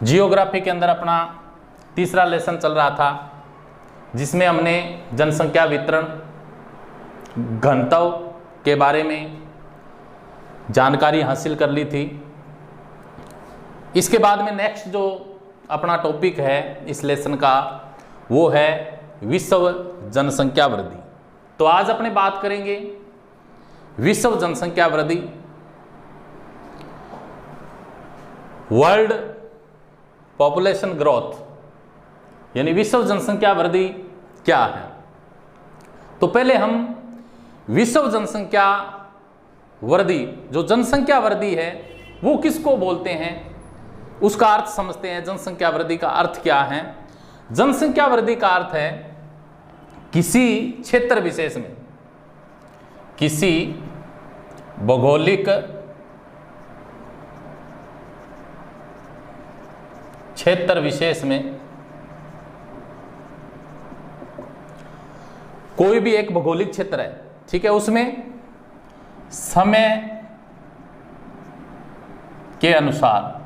Geography के अंदर अपना तीसरा लेसन चल रहा था, जिसमें हमने जनसंख्या वितरण घनत्व के बारे में जानकारी हासिल कर ली थी। इसके बाद में नेक्स्ट जो अपना टॉपिक है इस लेसन का वो है विश्व जनसंख्या वृद्धि। तो आज अपने बात करेंगे विश्व जनसंख्या वृद्धि, वर्ल्ड पॉपुलेशन ग्रोथ, यानी विश्व जनसंख्या वृद्धि क्या है। तो पहले हम विश्व जनसंख्या वृद्धि, जो जनसंख्या वृद्धि है वो किसको बोलते हैं उसका अर्थ समझते हैं। जनसंख्या वृद्धि का अर्थ क्या है? जनसंख्या वृद्धि का अर्थ है किसी क्षेत्र विशेष में, किसी भौगोलिक क्षेत्र विशेष में कोई भी एक भौगोलिक क्षेत्र है, ठीक है, उसमें समय के अनुसार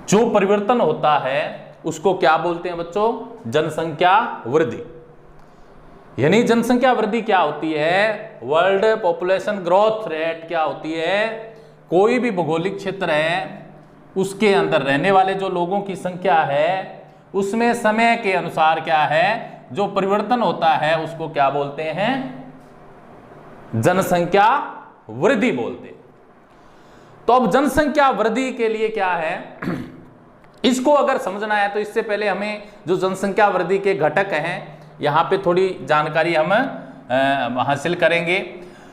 जो परिवर्तन होता है उसको क्या बोलते हैं बच्चों? जनसंख्या वृद्धि। यानी जनसंख्या वृद्धि क्या होती है? वर्ल्ड पॉपुलेशन ग्रोथ रेट क्या होती है? कोई भी भौगोलिक क्षेत्र है उसके अंदर रहने वाले जो लोगों की संख्या है उसमें समय के अनुसार क्या है जो परिवर्तन होता है उसको क्या बोलते हैं? जनसंख्या वृद्धि बोलते हैं। तो अब जनसंख्या वृद्धि के लिए क्या है इसको अगर समझना है तो इससे पहले हमें जो जनसंख्या वृद्धि के घटक हैं यहाँ पे थोड़ी जानकारी हम हासिल करेंगे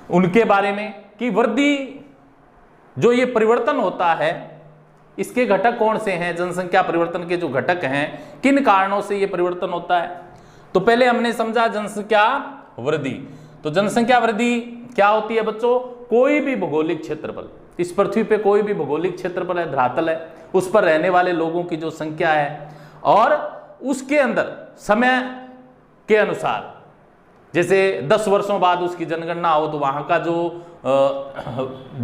उनके बारे में, कि वृद्धि जो ये परिवर्तन होता है इसके घटक कौन से हैं, जनसंख्या परिवर्तन के जो घटक हैं किन कारणों से ये परिवर्तन होता है। तो पहले हमने समझा जनसंख्या वृद्धि। तो जनसंख्या वृद्धि क्या होती है बच्चों? कोई भी भौगोलिक क्षेत्रफल, इस पृथ्वी पे कोई भी भौगोलिक क्षेत्रफल है, धरातल है, उस पर रहने वाले लोगों की जो संख्या है और उसके अंदर समय के अनुसार, जैसे 10 वर्षों बाद उसकी जनगणना हो तो वहां का जो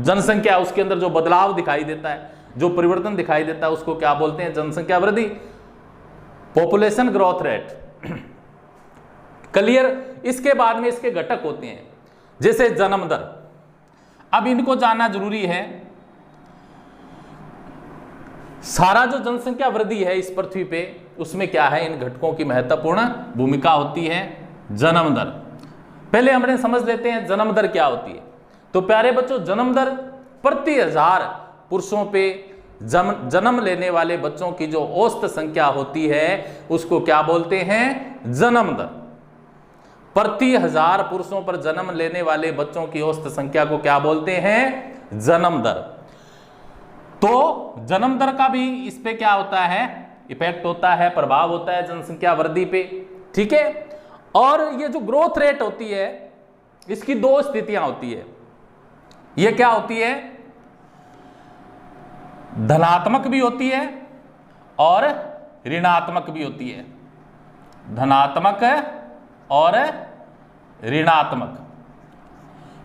जनसंख्या उसके अंदर जो बदलाव दिखाई देता है, जो परिवर्तन दिखाई देता है उसको क्या बोलते हैं? जनसंख्या वृद्धि, पॉपुलेशन ग्रोथ रेट। क्लियर? इसके बाद में इसके घटक होते हैं जैसे जन्म दर। अब इनको जानना जरूरी है। सारा जो जनसंख्या वृद्धि है इस पृथ्वी पे उसमें क्या है, इन घटकों की महत्वपूर्ण भूमिका होती है। जन्म दर पहले हमने समझ लेते हैं जन्म दर क्या होती है। तो प्यारे बच्चों, जन्म दर प्रति 1000 पुरुषों पे जन्म लेने वाले बच्चों की जो औसत संख्या होती है उसको क्या बोलते हैं? जन्म दर। प्रति 1000 पुरुषों पर जन्म लेने वाले बच्चों की औसत संख्या को क्या बोलते हैं? जन्म दर। तो जन्म दर का भी इस पे क्या होता है? इफेक्ट होता है, प्रभाव होता है जनसंख्या वृद्धि पे, ठीक है। और ये जो ग्रोथ रेट होती है इसकी 2 स्थितियां होती है। ये क्या होती है? धनात्मक भी होती है और ऋणात्मक भी होती है। धनात्मक और ऋणात्मक,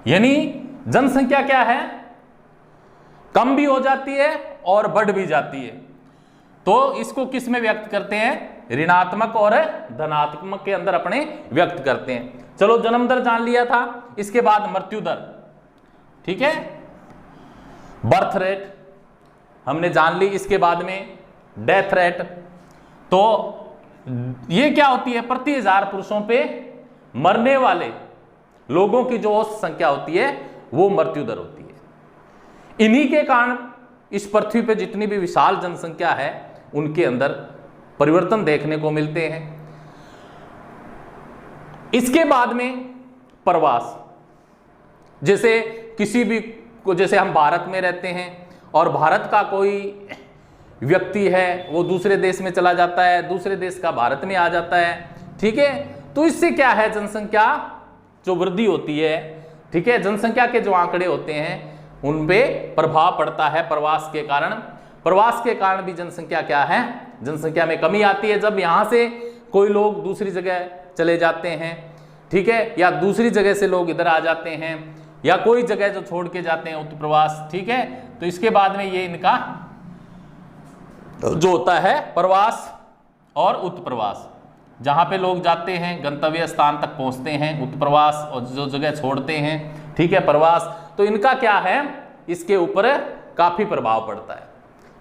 यानी जनसंख्या क्या है? कम भी हो जाती है और बढ़ भी जाती है। तो इसको किस में व्यक्त करते हैं? ऋणात्मक और धनात्मक के अंदर अपने व्यक्त करते हैं। चलो जन्म दर जान लिया था, इसके बाद मृत्यु दर, ठीक है, बर्थ रेट हमने जान ली, इसके बाद में डेथ रेट। तो ये क्या होती है? प्रति 1000 पुरुषों पे मरने वाले लोगों की जो औसत संख्या होती है वो मृत्यु दर होती है। इन्हीं के कारण इस पृथ्वी पे जितनी भी विशाल जनसंख्या है उनके अंदर परिवर्तन देखने को मिलते हैं। इसके बाद में प्रवास, जैसे किसी भी को, जैसे हम भारत में रहते हैं और भारत का कोई व्यक्ति है वो दूसरे देश में चला जाता है, दूसरे देश का भारत में आ जाता है, ठीक है। तो इससे क्या है? जनसंख्या जो वृद्धि होती है, ठीक है, जनसंख्या के जो आंकड़े होते हैं उन पे प्रभाव पड़ता है प्रवास के कारण। प्रवास के कारण भी जनसंख्या क्या है? जनसंख्या में कमी आती है। जब यहां से कोई लोग दूसरी जगह चले जाते हैं, ठीक है, या दूसरी जगह से लोग इधर आ जाते हैं, या कोई जगह जो छोड़ के जाते हैं उत्तर प्रवास, ठीक है, तो इसके बाद में ये इनका जो होता है प्रवास और उत्प्रवास, जहां पे लोग जाते हैं गंतव्य स्थान तक पहुंचते हैं, उत्प्रवास, और जो जगह छोड़ते हैं, ठीक है, प्रवास, तो इनका क्या है, इसके ऊपर काफी प्रभाव पड़ता है।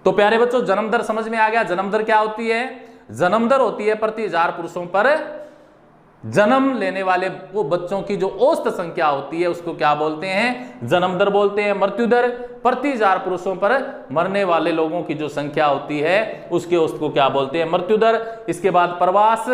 तो प्यारे बच्चों, जन्म दर समझ में आ गया। जन्म दर क्या होती है? जन्म दर होती है प्रति 1000 पुरुषों पर जन्म लेने वाले वो बच्चों की जो औसत संख्या होती है उसको क्या बोलते हैं? जन्म दर बोलते हैं। मृत्यु दर प्रति 1000 पुरुषों पर मरने वाले लोगों की जो संख्या होती है उसके औसत को क्या बोलते हैं? मृत्यु दर। इसके बाद प्रवास,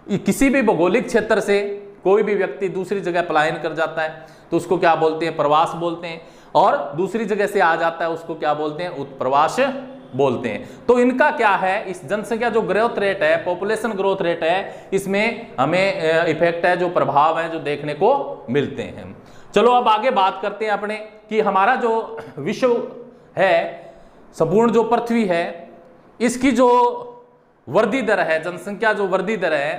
किसी भी भौगोलिक क्षेत्र से कोई भी व्यक्ति दूसरी जगह पलायन कर जाता है तो उसको क्या बोलते हैं? प्रवास बोलते हैं। और दूसरी जगह से आ जाता है उसको क्या बोलते हैं? उत्प्रवास बोलते हैं। तो इनका क्या है, इस जनसंख्या जो ग्रोथ रेट है, पॉपुलेशन ग्रोथ रेट है, इसमें हमें इफेक्ट है, जो प्रभाव है जो देखने को मिलते हैं। चलो अब आगे बात करते हैं अपने कि हमारा जो विश्व है, संपूर्ण जो पृथ्वी है, इसकी जो वृद्धि दर है, जनसंख्या जो वृद्धि दर है,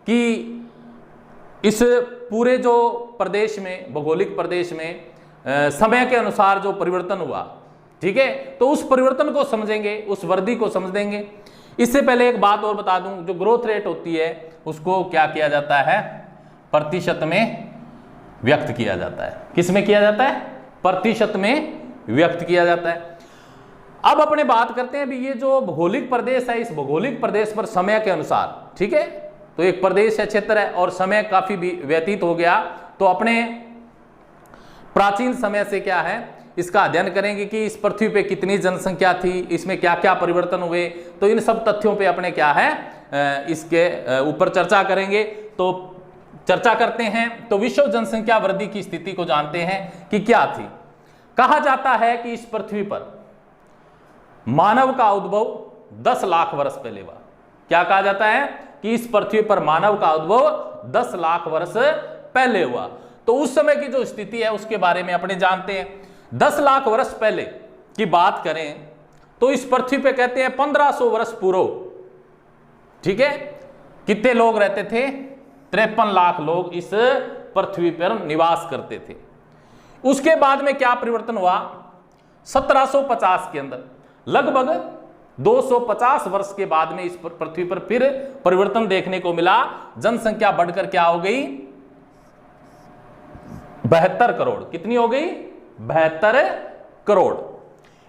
कि इस पूरे जो प्रदेश में, भौगोलिक प्रदेश में समय के अनुसार जो परिवर्तन हुआ, ठीक है, तो उस परिवर्तन को समझेंगे, उस वृद्धि को समझेंगे। इससे पहले एक बात और बता दूं, जो ग्रोथ रेट होती है उसको क्या किया जाता है? प्रतिशत में व्यक्त किया जाता है। किस में किया जाता है? प्रतिशत में व्यक्त किया जाता है। अब अपने बात करते हैं अभी ये जो भौगोलिक प्रदेश है, इस भौगोलिक प्रदेश पर समय के अनुसार, ठीक है, तो एक प्रदेश है, क्षेत्र है, और समय काफी भी व्यतीत हो गया, तो अपने प्राचीन समय से क्या है इसका अध्ययन करेंगे कि इस पृथ्वी पे कितनी जनसंख्या थी, इसमें क्या क्या परिवर्तन हुए, तो इन सब तथ्यों पे अपने क्या है इसके ऊपर चर्चा करेंगे। तो चर्चा करते हैं। तो विश्व जनसंख्या वृद्धि की स्थिति को जानते हैं कि क्या थी। कहा जाता है कि इस पृथ्वी पर मानव का उद्भव 10 लाख वर्ष पहले हुआ। क्या कहा जाता है? कि इस पृथ्वी पर मानव का उद्भव 10 लाख वर्ष पहले हुआ। तो उस समय की जो स्थिति है उसके बारे में अपने जानते हैं। 10 लाख वर्ष पहले की बात करें तो इस पृथ्वी पे कहते हैं 1500 वर्ष पूर्व, ठीक है, कितने लोग रहते थे? 53 लाख लोग इस पृथ्वी पर निवास करते थे। उसके बाद में क्या परिवर्तन हुआ? 1750 के अंदर, लगभग 250 वर्ष के बाद में इस पृथ्वी पर फिर परिवर्तन देखने को मिला। जनसंख्या बढ़कर क्या हो गई? 72 करोड़। कितनी हो गई? 72 करोड़।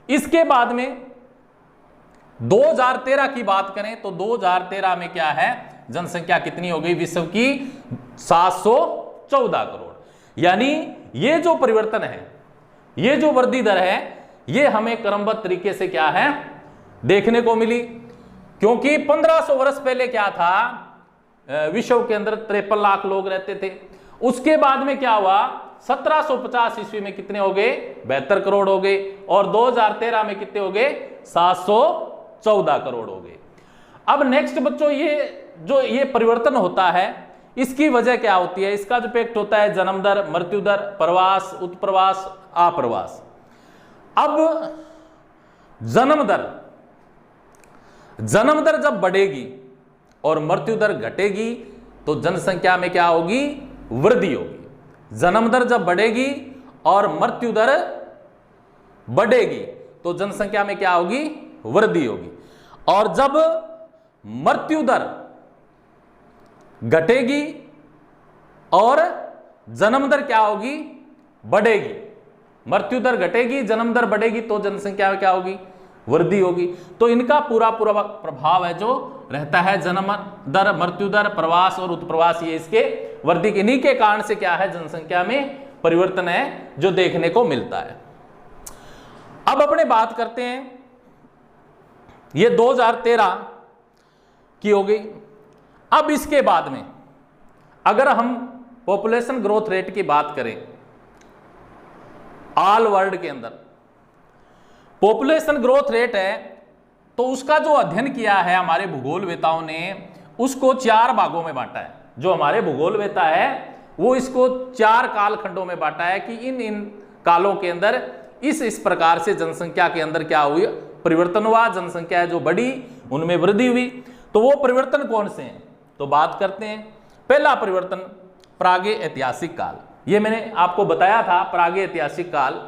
इसके बाद में 2013 की बात करें तो 2013 में क्या है, जनसंख्या कितनी हो गई विश्व की? 714 करोड़। यानी ये जो परिवर्तन है, ये जो वृद्धि दर है, ये हमें क्रमबद्ध तरीके से क्या है देखने को मिली। क्योंकि 1500 वर्ष पहले क्या था, विश्व के अंदर 53 लाख लोग रहते थे। उसके बाद में क्या हुआ? 1750 ईस्वी में कितने हो गए? 72 करोड़ हो गए। और 2013 में कितने हो गए? 714 करोड़ हो गए। अब नेक्स्ट बच्चों, ये परिवर्तन होता है, इसकी वजह क्या होती है? इसका जो इफेक्ट होता है जन्म दर, मृत्यु दर, प्रवास, उत्प्रवास, आप्रवास। अब जन्म दर जब बढ़ेगी और मृत्यु दर घटेगी तो जनसंख्या में क्या होगी? वृद्धि होगी। जन्म दर जब बढ़ेगी और मृत्यु दर बढ़ेगी तो जनसंख्या में क्या होगी? वृद्धि होगी। और जब मृत्यु दर घटेगी और जन्म दर क्या होगी? बढ़ेगी। मृत्यु दर घटेगी, जन्म दर बढ़ेगी तो जनसंख्या में क्या होगी? वृद्धि होगी। तो इनका पूरा प्रभाव है जो रहता है, जन्म दर, मृत्यु दर, प्रवास और उत्प्रवास, ये इसके वृद्धि, इन्हीं के कारण से क्या है जनसंख्या में परिवर्तन है जो देखने को मिलता है। अब अपने बात करते हैं, ये 2013 की हो गई। अब इसके बाद में अगर हम पॉपुलेशन ग्रोथ रेट की बात करें ऑल वर्ल्ड के अंदर, पॉपुलेशन ग्रोथ रेट है तो उसका जो अध्ययन किया है हमारे भूगोलवेताओं ने, उसको 4 भागों में बांटा है। जो हमारे भूगोलवेता है वो इसको 4 कालखंडों में बांटा है कि इन कालों के अंदर इस प्रकार से जनसंख्या के अंदर क्या हुई? परिवर्तन हुआ। जनसंख्या जो बढ़ी उनमें वृद्धि हुई। तो वो परिवर्तन कौन से हैं? तो बात करते हैं। पहला परिवर्तन प्रागे ऐतिहासिक काल। ये मैंने आपको बताया था, प्रागे ऐतिहासिक काल,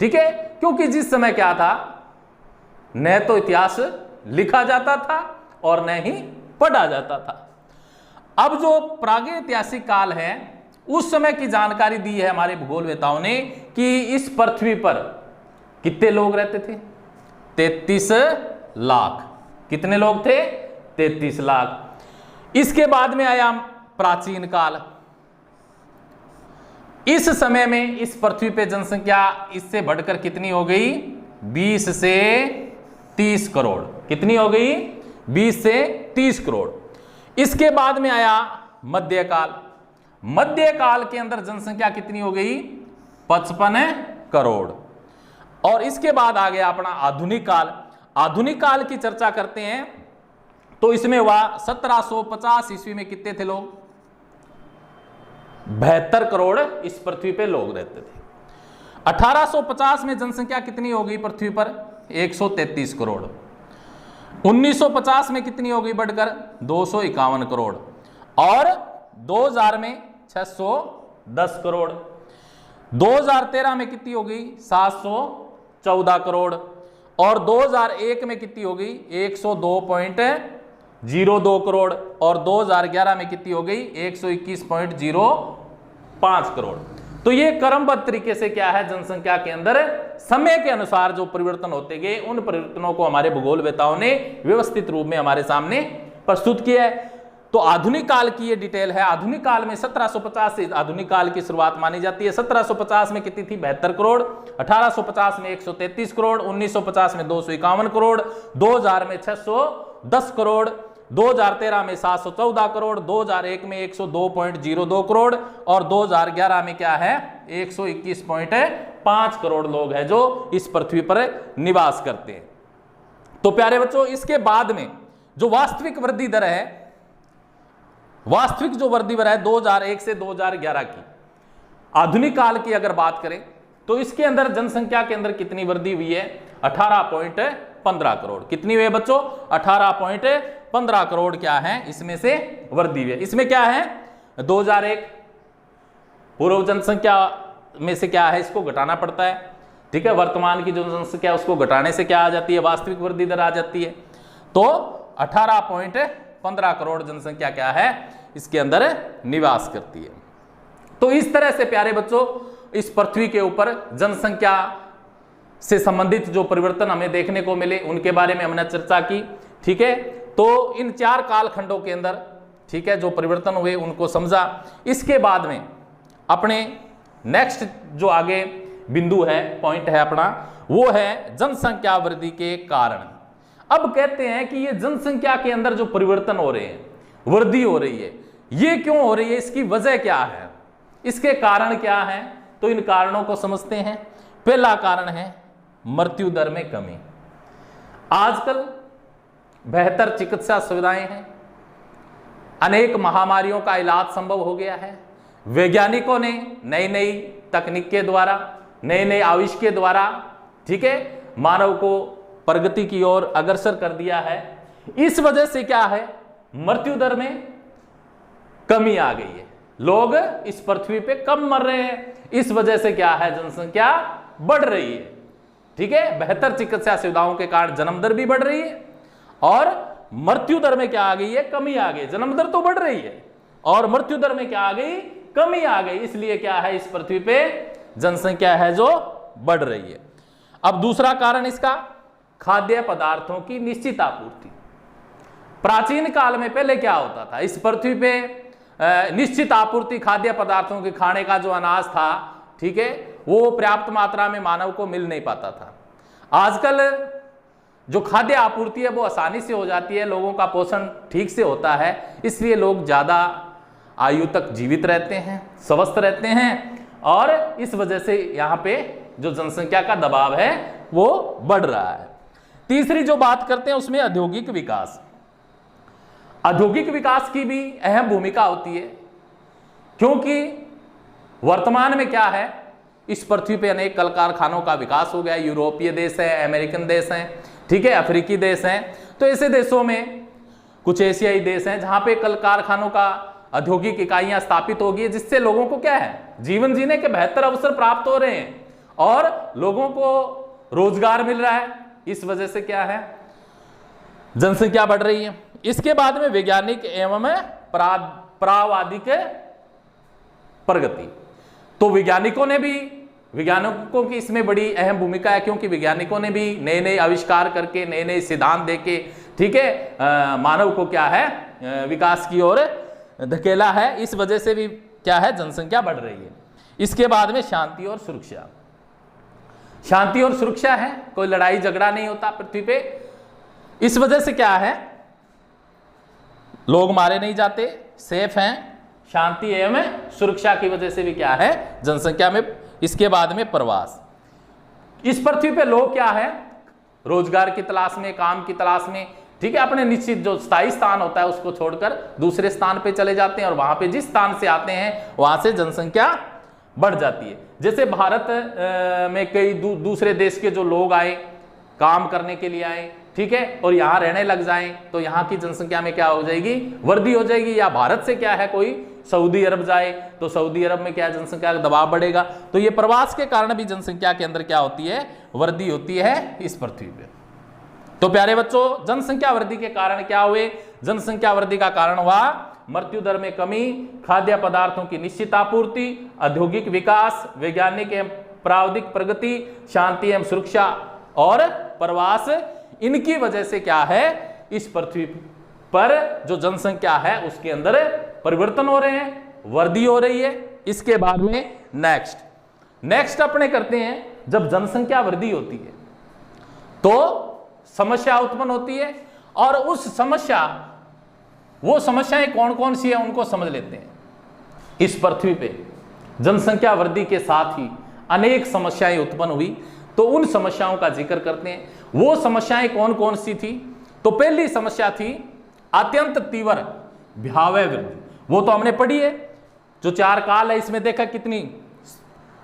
ठीक है, क्योंकि जिस समय क्या था, न तो इतिहास लिखा जाता था और न ही पढ़ा जाता था। अब जो प्रागैतिहासिक काल है उस समय की जानकारी दी है हमारे भूगोलवेताओं ने कि इस पृथ्वी पर कितने लोग रहते थे? 33 लाख। कितने लोग थे? 33 लाख। इसके बाद में आया प्राचीन काल। इस समय में इस पृथ्वी पे जनसंख्या इससे बढ़कर कितनी हो गई? 20 से 30 करोड़। कितनी हो गई? 20 से 30 करोड़। इसके बाद में आया मध्यकाल। मध्यकाल के अंदर जनसंख्या कितनी हो गई? 55 करोड़। और इसके बाद आ गया अपना आधुनिक काल। आधुनिक काल की चर्चा करते हैं तो इसमें हुआ 1750 ईस्वी में कितने थे लोग? 72 करोड़ इस पृथ्वी पे लोग रहते थे। 1850 में जनसंख्या कितनी हो गई पृथ्वी पर? 133 करोड़। 1950 में कितनी हो गई बढ़कर? 251 करोड़। और 2000 में 610 करोड़। 2013 में कितनी हो गई? 714 करोड़। और 2001 में कितनी हो गई? 102.02 करोड़। और 2011 में कितनी हो गई? 121.05 करोड़। तो ये क्रमबद्ध तरीके से क्या है, जनसंख्या के अंदर समय के अनुसार जो परिवर्तन होते गए उन परिवर्तनों को हमारे भूगोलवेताओं ने व्यवस्थित रूप में हमारे सामने प्रस्तुत किया है। तो आधुनिक काल की ये डिटेल है। आधुनिक काल में 1750 से आधुनिक काल की शुरुआत मानी जाती है। 1750 में कितनी थी? 72 करोड़। 1850 में 133 करोड़। 1950 में 251 करोड़। 2000 में 610 करोड़। 2013 में 714 करोड़। 2001 में 102.02 करोड़। और 2011 में क्या है? 121.5 करोड़ लोग हैं जो इस पृथ्वी पर निवास करते हैं। तो प्यारे बच्चों, इसके बाद में जो वास्तविक वृद्धि दर है, वास्तविक जो वृद्धि दर है 2001 से 2011 की, आधुनिक काल की अगर बात करें तो इसके अंदर जनसंख्या के अंदर कितनी वृद्धि हुई है? 18.15 करोड़। कितनी हुई है बच्चों? 18.15 करोड़ क्या है इसमें से वृद्धि हुई है। इसमें क्या है? 2001 पूर्व जनसंख्या में से क्या है, इसको घटाना पड़ता है। ठीक है, वर्तमान की जो जनसंख्या उसको घटाने से क्या आ जाती है? वास्तविक वृद्धि दर आ जाती है। तो 18.15 करोड़ जनसंख्या क्या है इसके अंदर निवास करती है। तो इस तरह से प्यारे बच्चों इस पृथ्वी के ऊपर जनसंख्या से संबंधित जो परिवर्तन हमें देखने को मिले उनके बारे में हमने चर्चा की। ठीक है, तो इन 4 कालखंडों के अंदर, ठीक है, जो परिवर्तन हुए उनको समझा। इसके बाद में अपने नेक्स्ट जो आगे बिंदु है, पॉइंट है अपना, वो है जनसंख्या वृद्धि के कारण। अब कहते हैं कि ये जनसंख्या के अंदर जो परिवर्तन हो रहे हैं, वृद्धि हो रही है, ये क्यों हो रही है? इसकी वजह क्या है? इसके कारण क्या है? तो इन कारणों को समझते हैं। पहला कारण है मृत्यु दर में कमी। आजकल बेहतर चिकित्सा सुविधाएं हैं, अनेक महामारियों का इलाज संभव हो गया है। वैज्ञानिकों ने नई नई तकनीक के द्वारा, नए नए आविष्कार के द्वारा, ठीक है, मानव को प्रगति की ओर अग्रसर कर दिया है। इस वजह से क्या है? मृत्यु दर में कमी आ गई है। लोग इस पृथ्वी पे कम मर रहे हैं। इस वजह से क्या है? जनसंख्या बढ़ रही है। ठीक है, बेहतर चिकित्सा सुविधाओं के कारण जन्म दर भी बढ़ रही है और मृत्यु दर में क्या आ गई है? कमी आ गई। जन्म दर तो बढ़ रही है और मृत्यु दर में क्या आ गई? कमी आ गई। इसलिए क्या है? इस पृथ्वी पे जनसंख्या है जो बढ़ रही है। अब दूसरा कारण इसका खाद्य पदार्थों की निश्चित आपूर्ति। प्राचीन काल में पहले क्या होता था? इस पृथ्वी पे निश्चित आपूर्ति खाद्य पदार्थों के, खाने का जो अनाज था, ठीक है, वो पर्याप्त मात्रा में मानव को मिल नहीं पाता था। आजकल जो खाद्य आपूर्ति है वो आसानी से हो जाती है, लोगों का पोषण ठीक से होता है, इसलिए लोग ज़्यादा आयु तक जीवित रहते हैं, स्वस्थ रहते हैं और इस वजह से यहाँ पे जो जनसंख्या का दबाव है वो बढ़ रहा है। तीसरी जो बात करते हैं उसमें औद्योगिक विकास। औद्योगिक विकास की भी अहम भूमिका होती है, क्योंकि वर्तमान में क्या है, इस पृथ्वी पे अनेक कल कारखानों का विकास हो गया। यूरोपीय देश है, अमेरिकन देश हैं, ठीक है, अफ्रीकी देश हैं। तो ऐसे देशों में कुछ एशियाई देश हैं जहां पे कल कारखानों का औद्योगिक इकाइयां स्थापित हो गई है, जिससे लोगों को क्या है? जीवन जीने के बेहतर अवसर प्राप्त हो रहे हैं और लोगों को रोजगार मिल रहा है। इस वजह से क्या है, जनसंख्या बढ़ रही है। इसके बाद में वैज्ञानिक एवं प्रावैधिक प्रगति। तो वैज्ञानिकों की इसमें बड़ी अहम भूमिका है, क्योंकि वैज्ञानिकों ने भी नए नए आविष्कार करके, नए नए सिद्धांत देके, ठीक है, मानव को क्या है, विकास की ओर धकेला है। इस वजह से भी क्या है, जनसंख्या बढ़ रही है। इसके बाद में शांति और सुरक्षा। शांति और सुरक्षा है, कोई लड़ाई झगड़ा नहीं होता पृथ्वी पे। इस वजह से क्या है, लोग मारे नहीं जाते, सेफ हैं। शांति एवं सुरक्षा की वजह से भी क्या है, जनसंख्या में। इसके बाद में प्रवास। इस पृथ्वी पे लोग क्या है, रोजगार की तलाश में, काम की तलाश में, ठीक है, अपने निश्चित जो स्थायी स्थान होता है उसको छोड़कर दूसरे स्थान पे चले जाते हैं, और वहां पे जिस स्थान से आते हैं वहां से जनसंख्या बढ़ जाती है। जैसे भारत में कई दूसरे देश के जो लोग आए, काम करने के लिए आए, ठीक है, और यहाँ रहने लग जाएं, तो यहाँ की जनसंख्या में क्या हो जाएगी, वृद्धि हो जाएगी। या भारत से क्या है, कोई सऊदी अरब जाए तो सऊदी अरब में क्या जनसंख्या का दबाव बढ़ेगा। तो ये प्रवास के कारण भी जनसंख्या के अंदर क्या होती है, वृद्धि होती है इस पृथ्वी पे। तो प्यारे बच्चों, जनसंख्या वृद्धि के कारण क्या हुए, जनसंख्या वृद्धि का कारण हुआ मृत्यु दर में कमी, खाद्य पदार्थों की निश्चित आपूर्ति, औद्योगिक विकास, वैज्ञानिक एवं प्रावैधिक प्रगति, शांति एवं सुरक्षा और प्रवास। इनकी वजह से क्या है, इस पृथ्वी पर जो जनसंख्या है उसके अंदर परिवर्तन हो रहे हैं, वृद्धि हो रही है। इसके बाद में नेक्स्ट अपने करते हैं, जब जनसंख्या वृद्धि होती है तो समस्या उत्पन्न होती है, और वो समस्याएं कौन कौन सी है उनको समझ लेते हैं। इस पृथ्वी पे जनसंख्या वृद्धि के साथ ही अनेक समस्याएं उत्पन्न हुई, तो उन समस्याओं का जिक्र करते हैं। वो समस्याएं कौन कौन सी थी, तो पहली समस्या थी अत्यंत तीव्र भयावह वृद्धि। वो तो हमने पढ़ी है, जो 4 काल है इसमें देखा कितनी,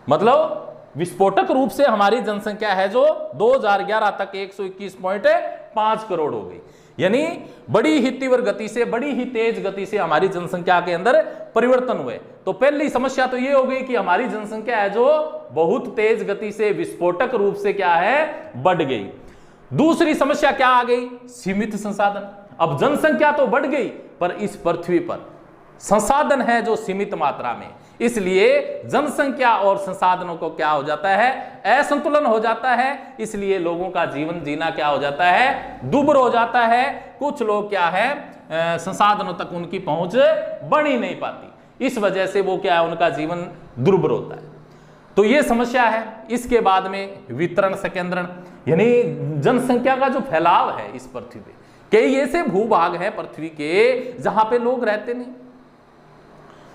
मतलब विस्फोटक रूप से हमारी जनसंख्या है जो 2011 तक 121.5 करोड़ हो गई। यानी बड़ी ही तीव्र गति से, बड़ी ही तेज गति से हमारी जनसंख्या के अंदर परिवर्तन हुए। तो पहली समस्या तो ये हो गई कि हमारी जनसंख्या है जो बहुत तेज गति से, विस्फोटक रूप से क्या है, बढ़ गई। दूसरी समस्या क्या आ गई, सीमित संसाधन। अब जनसंख्या तो बढ़ गई, पर इस पृथ्वी पर संसाधन है जो सीमित मात्रा में, इसलिए जनसंख्या और संसाधनों को क्या हो जाता है, असंतुलन हो जाता है। इसलिए लोगों का जीवन जीना क्या हो जाता है, दुर्भर हो जाता है। कुछ लोग क्या है, संसाधनों तक उनकी पहुंच बढ़ ही नहीं पाती, इस वजह से वो क्या है, उनका जीवन दुर्भर होता है। तो ये समस्या है। इसके बाद में वितरण संकेंद्रण, यानी जनसंख्या का जो फैलाव है इस पृथ्वी पे, कई ऐसे भूभाग है पृथ्वी के जहां पे लोग रहते नहीं,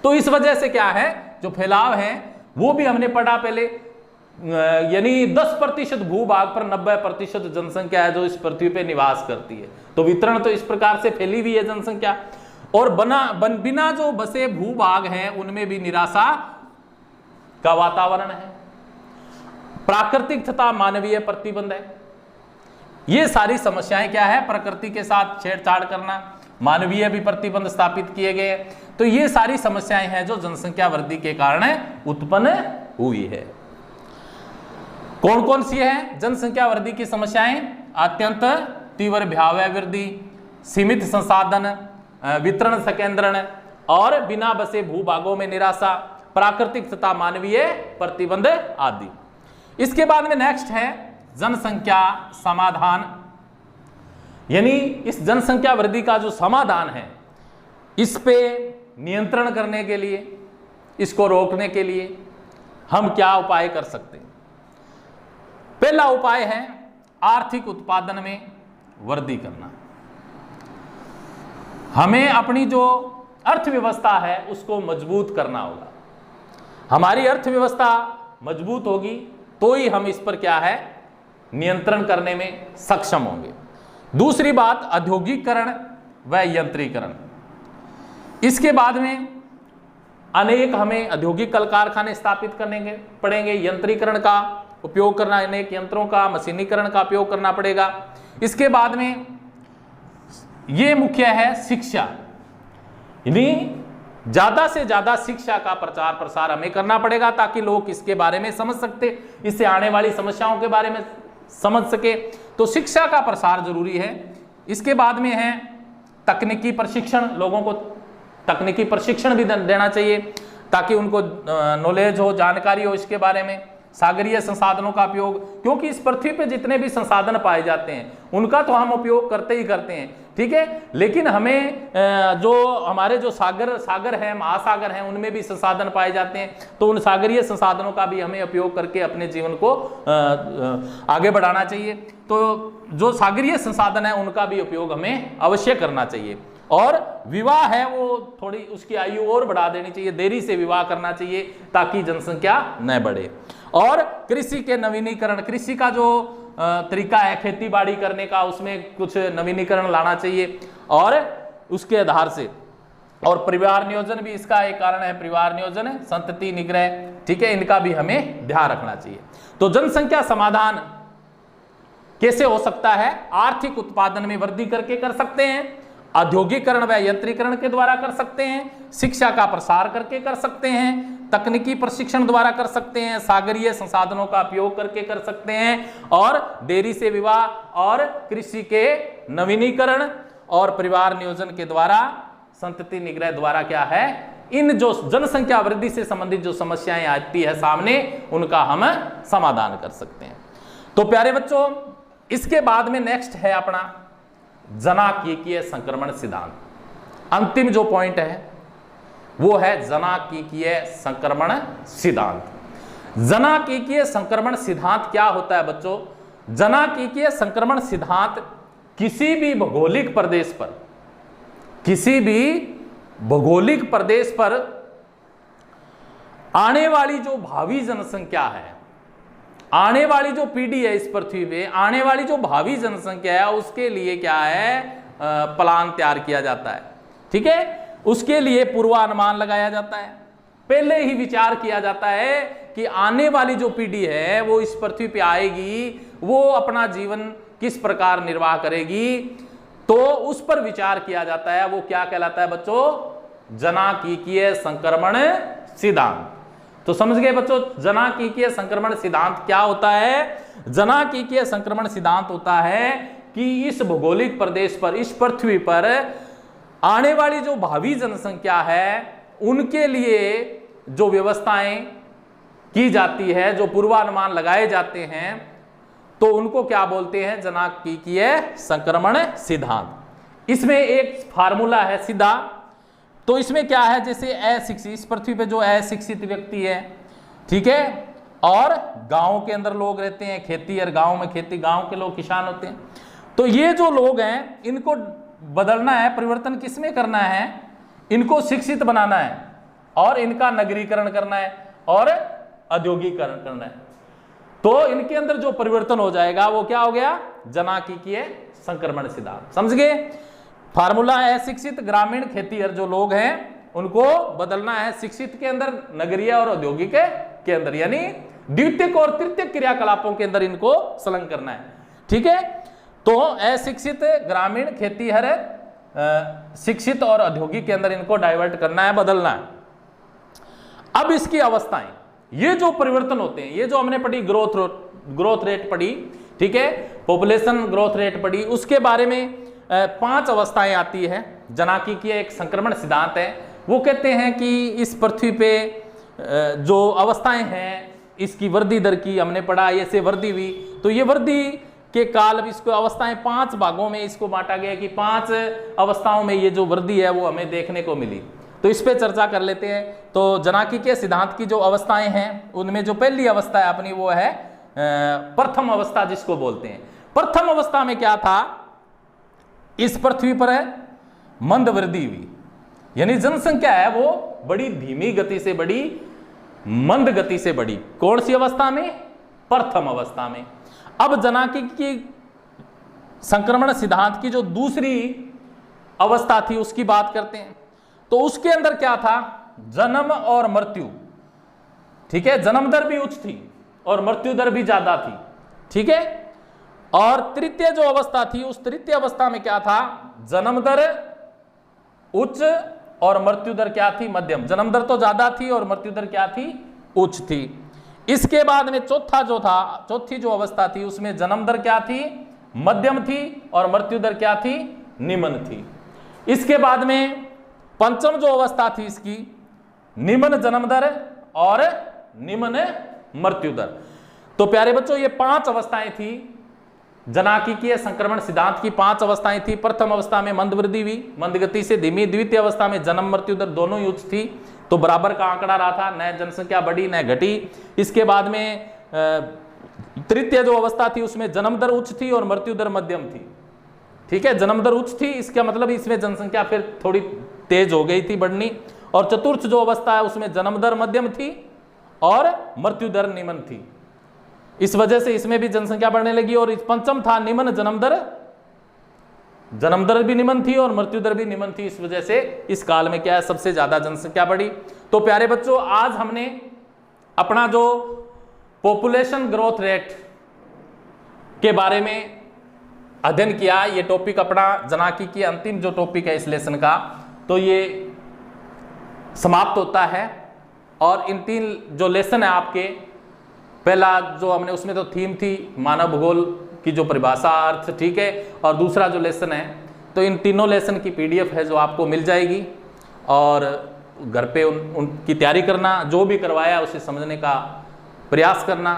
तो इस वजह से क्या है, जो फैलाव है वो भी हमने पढ़ा पहले, यानी 10% भूभाग पर 90% जनसंख्या है जो इस पृथ्वी पे निवास करती है। तो वितरण तो इस प्रकार से फैली हुई है जनसंख्या। और बिना जो बसे भूभाग हैं उनमें भी निराशा का वातावरण है। प्राकृतिक तथा मानवीय प्रतिबंध है। ये सारी समस्याएं क्या है, प्रकृति के साथ छेड़छाड़ करना, मानवीय भी प्रतिबंध स्थापित किए गए। तो ये सारी समस्याएं हैं जो जनसंख्या वृद्धि के कारण उत्पन्न हुई है। कौन कौन सी है जनसंख्या वृद्धि की समस्याएं, अत्यंत तीव्र भयावह वृद्धि, सीमित संसाधन, वितरण संकेंद्रण और बिना बसे भूभागों में निराशा, प्राकृतिक तथा मानवीय प्रतिबंध आदि। इसके बाद में नेक्स्ट है जनसंख्या समाधान, यानी इस जनसंख्या वृद्धि का जो समाधान है, इस पे नियंत्रण करने के लिए, इसको रोकने के लिए हम क्या उपाय कर सकते हैं। पहला उपाय है आर्थिक उत्पादन में वृद्धि करना। हमें अपनी जो अर्थव्यवस्था है उसको मजबूत करना होगा। हमारी अर्थव्यवस्था मजबूत होगी तो ही हम इस पर क्या है, नियंत्रण करने में सक्षम होंगे। दूसरी बात औद्योगिकीकरण व यंत्रीकरण। इसके बाद में अनेक हमें औद्योगिक कल कारखाने स्थापित करने पड़ेंगे, यंत्रीकरण का उपयोग करना, अनेक यंत्रों का, मशीनीकरण का उपयोग करना पड़ेगा। इसके बाद में ये मुख्य है शिक्षा, यानी ज्यादा से ज्यादा शिक्षा का प्रचार प्रसार हमें करना पड़ेगा ताकि लोग इसके बारे में समझ सकते, इससे आने वाली समस्याओं के बारे में समझ सके। तो शिक्षा का प्रसार जरूरी है। इसके बाद में है तकनीकी प्रशिक्षण। लोगों को तकनीकी प्रशिक्षण भी देना चाहिए ताकि उनको नॉलेज हो, जानकारी हो इसके बारे में। सागरीय संसाधनों का उपयोग, क्योंकि इस पृथ्वी पे जितने भी संसाधन पाए जाते हैं उनका तो हम उपयोग करते ही करते हैं, ठीक है। लेकिन हमें जो हमारे जो सागर है, महासागर हैं, उनमें भी संसाधन पाए जाते हैं। तो उन सागरीय संसाधनों का भी हमें उपयोग करके अपने जीवन को आगे बढ़ाना चाहिए। तो जो सागरीय संसाधन है उनका भी उपयोग हमें अवश्य करना चाहिए। और विवाह है वो थोड़ी उसकी आयु और बढ़ा देनी चाहिए, देरी से विवाह करना चाहिए ताकि जनसंख्या न बढ़े। और कृषि के नवीनीकरण, कृषि का जो तरीका है खेती बाड़ी करने का, उसमें कुछ नवीनीकरण लाना चाहिए और उसके आधार से। और परिवार नियोजन भी इसका एक कारण है, परिवार नियोजन, संतति निग्रह, ठीक है, इनका भी हमें ध्यान रखना चाहिए। तो जनसंख्या समाधान कैसे हो सकता है? आर्थिक उत्पादन में वृद्धि करके कर सकते हैं, औद्योगिकरण व यंत्रीकरण के द्वारा कर सकते हैं, शिक्षा का प्रसार करके कर सकते हैं, तकनीकी प्रशिक्षण द्वारा कर सकते हैं, सागरीय संसाधनों का उपयोग करके कर सकते हैं, और देरी से विवाह और कृषि के नवीनीकरण और परिवार नियोजन के द्वारा, संतति निग्रह द्वारा क्या है, इन जो जनसंख्या वृद्धि से संबंधित जो समस्याएं आती है सामने, उनका हम समाधान कर सकते हैं। तो प्यारे बच्चों, इसके बाद में नेक्स्ट है अपना जनाकीय संक्रमण सिद्धांत। अंतिम जो पॉइंट है वो है जनाकीय संक्रमण सिद्धांत। जनाकीय संक्रमण सिद्धांत क्या होता है बच्चों? जनाकीय संक्रमण सिद्धांत किसी भी भौगोलिक प्रदेश पर, किसी भी भौगोलिक प्रदेश पर आने वाली जो भावी जनसंख्या है, आने वाली जो पीढ़ी है इस पृथ्वी पे, आने वाली जो भावी जनसंख्या है, उसके लिए क्या है, प्लान तैयार किया जाता है, ठीक है। उसके लिए पूर्वानुमान लगाया जाता है, पहले ही विचार किया जाता है कि आने वाली जो पीढ़ी है वो इस पृथ्वी पे आएगी, वो अपना जीवन किस प्रकार निर्वाह करेगी, तो उस पर विचार किया जाता है। वो क्या कहलाता है बच्चों? जनाकीय संक्रमण सिद्धांत। तो समझ गए बच्चों, जनाकीय संक्रमण सिद्धांत क्या होता है? जनाकीय संक्रमण सिद्धांत होता है कि इस भौगोलिक प्रदेश पर, इस पृथ्वी पर आने वाली जो भावी जनसंख्या है उनके लिए जो व्यवस्थाएं की जाती है, जो पूर्वानुमान लगाए जाते हैं, तो उनको क्या बोलते हैं? जनाकीय संक्रमण सिद्धांत। इसमें एक फार्मूला है सीधा। तो इसमें क्या है, जैसे अशिक्षित, इस पृथ्वी पे जो अशिक्षित व्यक्ति है, ठीक है, और गांव के अंदर लोग रहते हैं, खेती और गांव में खेती, गांव के लोग किसान होते हैं, तो ये जो लोग हैं इनको बदलना है, परिवर्तन किसमें करना है? इनको शिक्षित बनाना है और इनका नगरीकरण करना है और औद्योगिकरण करना है। तो इनके अंदर जो परिवर्तन हो जाएगा वो क्या हो गया? जनाकीय संक्रमण सिद्धांत। समझ गए? फार्मूला है शिक्षित ग्रामीण खेतीहर जो लोग हैं उनको बदलना है शिक्षित के अंदर, नगरीय और औद्योगिक के अंदर, यानी द्वितीयक और तृतीयक क्रियाकलापों के अंदर इनको संलग्न करना है, ठीक है। तो अशिक्षित ग्रामीण खेतीहर शिक्षित और औद्योगिक के अंदर इनको डाइवर्ट करना है, बदलना है। अब इसकी अवस्थाएं, ये जो परिवर्तन होते हैं, ये जो हमने पढ़ी ग्रोथ रेट पढ़ी, ठीक है, पॉपुलेशन ग्रोथ रेट पढ़ी, उसके बारे में 5 अवस्थाएं आती है। जनाकीय एक संक्रमण सिद्धांत है, वो कहते हैं कि इस पृथ्वी पे जो अवस्थाएं हैं, इसकी वृद्धि दर की हमने पढ़ा, ऐसे वृद्धि हुई, तो ये वृद्धि के काल इसको अवस्थाएं 5 भागों में इसको बांटा गया कि 5 अवस्थाओं में ये जो वृद्धि है वो हमें देखने को मिली। तो इस पे चर्चा कर लेते हैं। तो जनाकीय सिद्धांत की जो अवस्थाएं हैं उनमें जो पहली अवस्था है अपनी वो है प्रथम अवस्था जिसको बोलते हैं। प्रथम अवस्था में क्या था? इस पृथ्वी पर मंद वृद्धि हुई, यानी जनसंख्या है वो बड़ी धीमी गति से बढ़ी, मंद गति से बढ़ी। कौन सी अवस्था में? प्रथम अवस्था में। अब जनाकीय संक्रमण सिद्धांत की जो दूसरी अवस्था थी उसकी बात करते हैं। तो उसके अंदर क्या था? जन्म और मृत्यु, ठीक है, जन्म दर भी उच्च थी और मृत्यु दर भी ज्यादा थी, ठीक है। और तृतीय जो अवस्था थी, उस तृतीय अवस्था में क्या था? जन्म दर उच्च और मृत्यु दर क्या थी? मध्यम। जन्म दर तो ज्यादा थी और मृत्यु दर क्या थी? उच्च थी। इसके बाद में चौथी जो अवस्था थी उसमें जन्म दर क्या थी, मध्यम थी, और मृत्यु दर क्या थी, निम्न थी। इसके बाद में पंचम जो अवस्था थी इसकी निम्न जन्म दर और निम्न मृत्यु दर। तो प्यारे बच्चों ये 5 अवस्थाएं थी, जनाकीय संक्रमण सिद्धांत की 5 अवस्थाएं थी। प्रथम अवस्था में मंद वृद्धि हुई, मंद गति से धीमी। द्वितीय अवस्था में जन्म मृत्यु दर दोनों ही उच्च थी, तो बराबर का आंकड़ा रहा था, न जनसंख्या बढ़ी न घटी। इसके बाद में तृतीय जो अवस्था थी उसमें जन्म दर उच्च थी और मृत्यु दर मध्यम थी। ठीक है, जन्म दर उच्च थी, इसका मतलब इसमें जनसंख्या फिर थोड़ी तेज हो गई थी बढ़नी। और चतुर्थ जो अवस्था है उसमें जन्म दर मध्यम थी और मृत्यु दर निम्न थी, इस वजह से इसमें भी जनसंख्या बढ़ने लगी। और इस पंचम था निम्न जन्म दर भी निम्न थी और मृत्यु दर भी निम्न थी, इस वजह से इस काल में क्या है, सबसे ज्यादा जनसंख्या बढ़ी। तो प्यारे बच्चों आज हमने अपना जो पॉपुलेशन ग्रोथ रेट के बारे में अध्ययन किया, ये टॉपिक अपना जनाकी की अंतिम जो टॉपिक है इस लेसन का, तो ये समाप्त होता है। और इन 3 जो लेसन है आपके, पहला जो हमने उसमें तो थीम थी मानव भूगोल की जो परिभाषा अर्थ, ठीक है, और दूसरा जो लेसन है, तो इन तीनों लेसन की PDF है जो आपको मिल जाएगी, और घर पे उनकी तैयारी करना, जो भी करवाया उसे समझने का प्रयास करना।